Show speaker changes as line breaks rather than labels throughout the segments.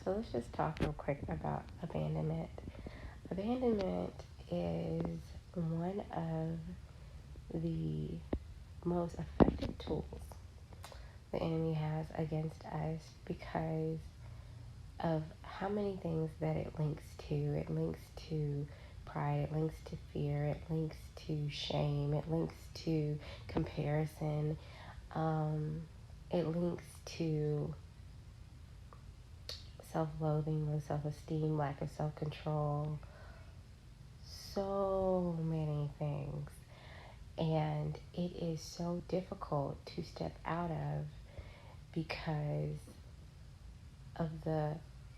So let's just talk real quick about abandonment. Abandonment is one of the most effective tools the enemy has against us because of how many things that it links to. It links to pride, it links to fear, it links to shame, it links to comparison, it links to self-loathing, low self-esteem, lack of self-control, so many things. And it is so difficult to step out of because of the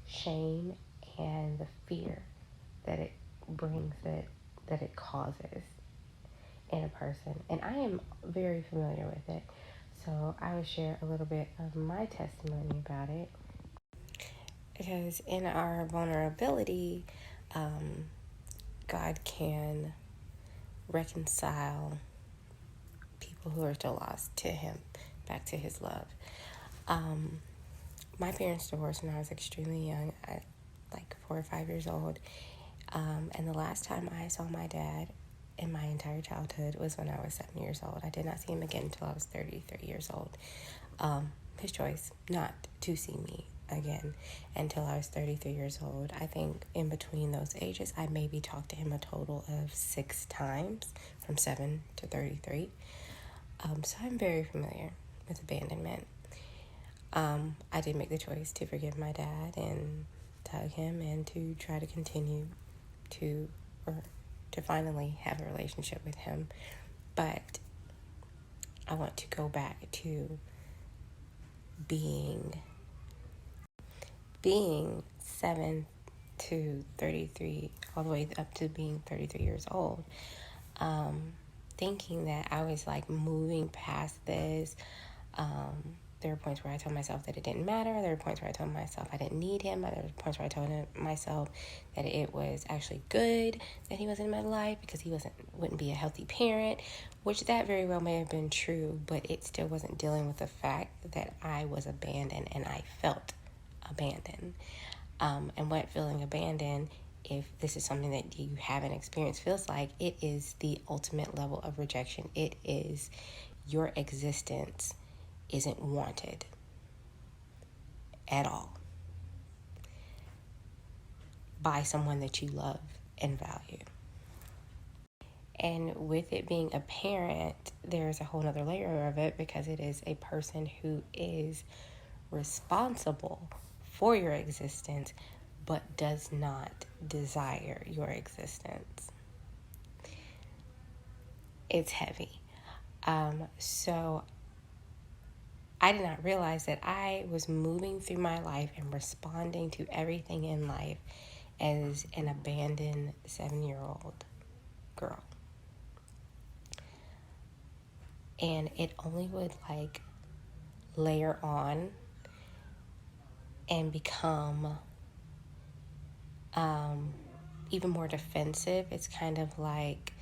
shame and the fear that it brings, that it causes in a person. And I am very familiar with it. So I will share a little bit of my testimony about it. Because in our vulnerability, God can reconcile people who are still lost to Him, back to His love. My parents divorced when I was extremely young, like 4 or 5 years old. And the last time I saw my dad in my entire childhood was when I was 7 years old. I did not see him again until I was 33 years old. His choice not to see me again until I was 33 years old. I think in between those ages, I maybe talked to him a total of 6 times, from 7 to 33. So I'm very familiar with abandonment. I did make the choice to forgive my dad and tug him and to try to continue to finally have a relationship with him. But I want to go back to being 7 to 33, all the way up to being 33 years old, thinking that I was like moving past this. There were points where I told myself that it didn't matter. There were points where I told myself I didn't need him. There were points where I told myself that it was actually good that he wasn't in my life because he wouldn't be a healthy parent, which that very well may have been true, but it still wasn't dealing with the fact that I was abandoned and I felt abandoned. And what feeling abandoned, if this is something that you haven't experienced, feels like, it is the ultimate level of rejection. It is your existence isn't wanted at all by someone that you love and value. And with it being a parent, there's a whole other layer of it because it is a person who is responsible for your existence but does not desire your existence. It's heavy. So I did not realize that I was moving through my life and responding to everything in life as an abandoned 7-year-old girl. And it only would like layer on and become even more defensive. It's kind of like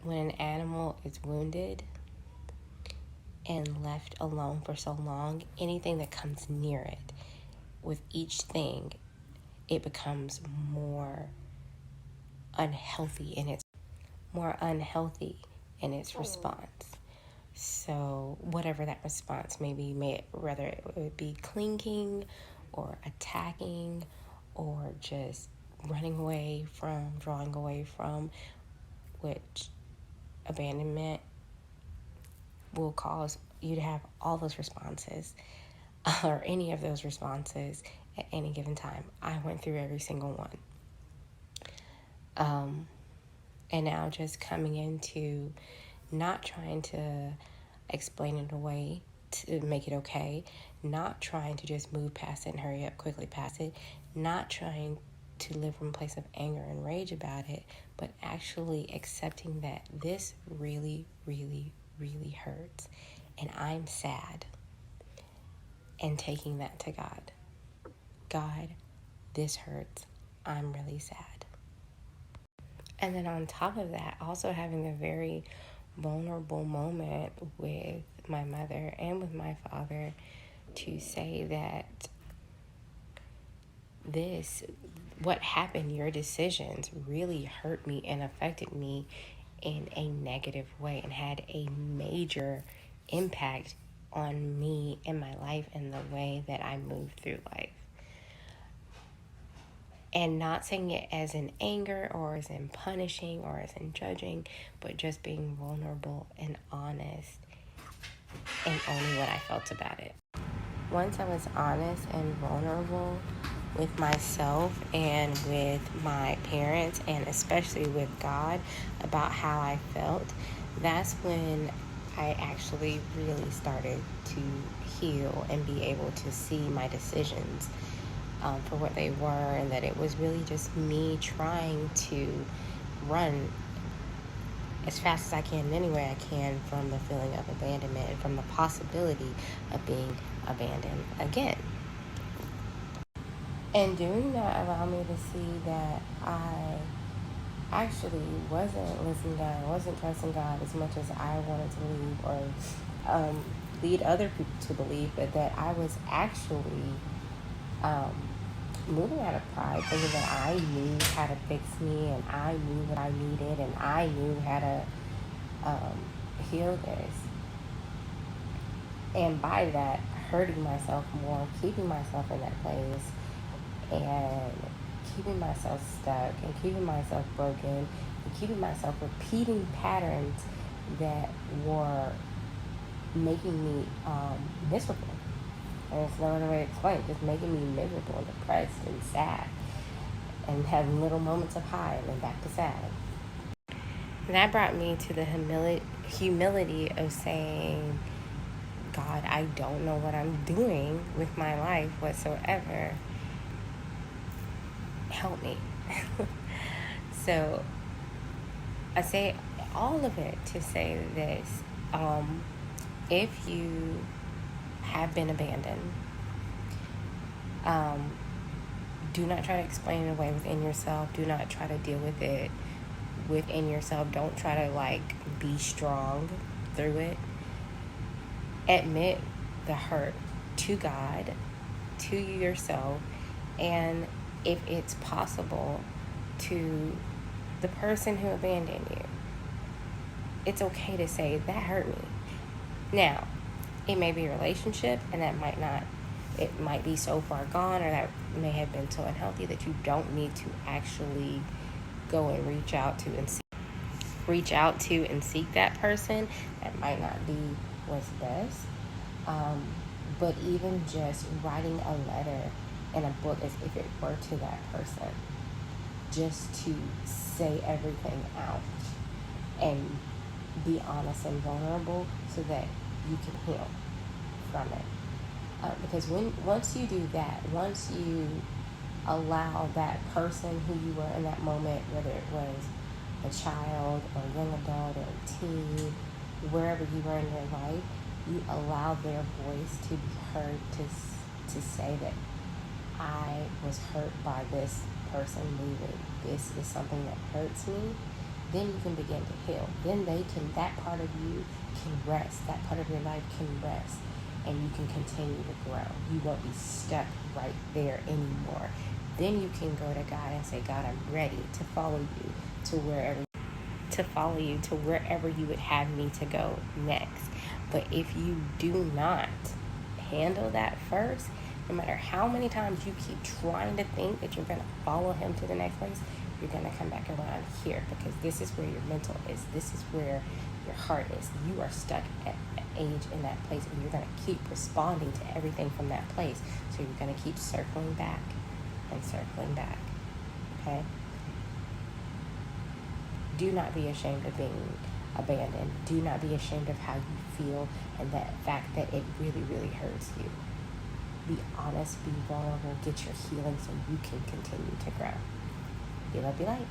when an animal is wounded and left alone for so long, anything that comes near it, with each thing, it becomes more unhealthy in its response. So whatever that response may be, whether it would be clinging or attacking or just running away from, drawing away from, which abandonment will cause you to have all those responses or any of those responses at any given time. I went through every single one. And now just coming into not trying to explain it away to make it okay, not trying to just move past it and hurry up quickly past it, not trying to live from a place of anger and rage about it, but actually accepting that this really, really, really hurts and I'm sad, and taking that to God. God, this hurts. I'm really sad. And then on top of that, also having a very vulnerable moment with my mother and with my father to say that this, what happened, your decisions really hurt me and affected me in a negative way and had a major impact on me and my life and the way that I move through life. And not saying it as in anger or as in punishing or as in judging, but just being vulnerable and honest and owning what I felt about it. Once I was honest and vulnerable with myself and with my parents and especially with God about how I felt, that's when I actually really started to heal and be able to see my decisions for what they were, and that it was really just me trying to run as fast as I can in any way I can from the feeling of abandonment and from the possibility of being abandoned again. And doing that allowed me to see that I actually wasn't listening to God, I wasn't trusting God as much as I wanted to believe or lead other people to believe, but that I was actually moving out of pride, thinking that I knew how to fix me and I knew what I needed and I knew how to heal this. And by that, hurting myself more, keeping myself in that place, and keeping myself stuck, and keeping myself broken, and keeping myself repeating patterns that were making me miserable. And there's no other way to explain it, just making me miserable and depressed and sad, and having little moments of high and then back to sad. And that brought me to the humility of saying, God, I don't know what I'm doing with my life whatsoever. Help me. So I say all of it to say this. If you have been abandoned, do not try to explain it away within yourself. Do not try to deal with it within yourself. Don't try to be strong through it. Admit the hurt to God, to yourself, and if it's possible, to the person who abandoned you. It's okay to say, that hurt me. Now, it may be a relationship, and it might be so far gone, or that may have been so unhealthy that you don't need to actually go and reach out to and seek that person. That might not be what's best. But even just writing a letter in a book as if it were to that person, just to say everything out and be honest and vulnerable so that you can heal from it. Because once you do that, once you allow that person who you were in that moment, whether it was a child or a young adult or a teen, wherever you were in your life, you allow their voice to be heard, to say that I was hurt by this person leaving. This is something that hurts me. Then you can begin to heal. Then that part of you can rest. That part of your life can rest, and you can continue to grow. You won't be stuck right there anymore. Then you can go to God and say, God, I'm ready to follow you to wherever you would have me to go next. But if you do not handle that first, no matter how many times you keep trying to think that you're going to follow him to the next place, you're going to come back around here, because this is where your mental is. This is where your heart is. You are stuck at an age in that place, and you're going to keep responding to everything from that place. So you're going to keep circling back and circling back. Okay? Do not be ashamed of being abandoned. Do not be ashamed of how you feel and that fact that it really, really hurts you. Be honest, be vulnerable, get your healing so you can continue to grow. Be love, be light.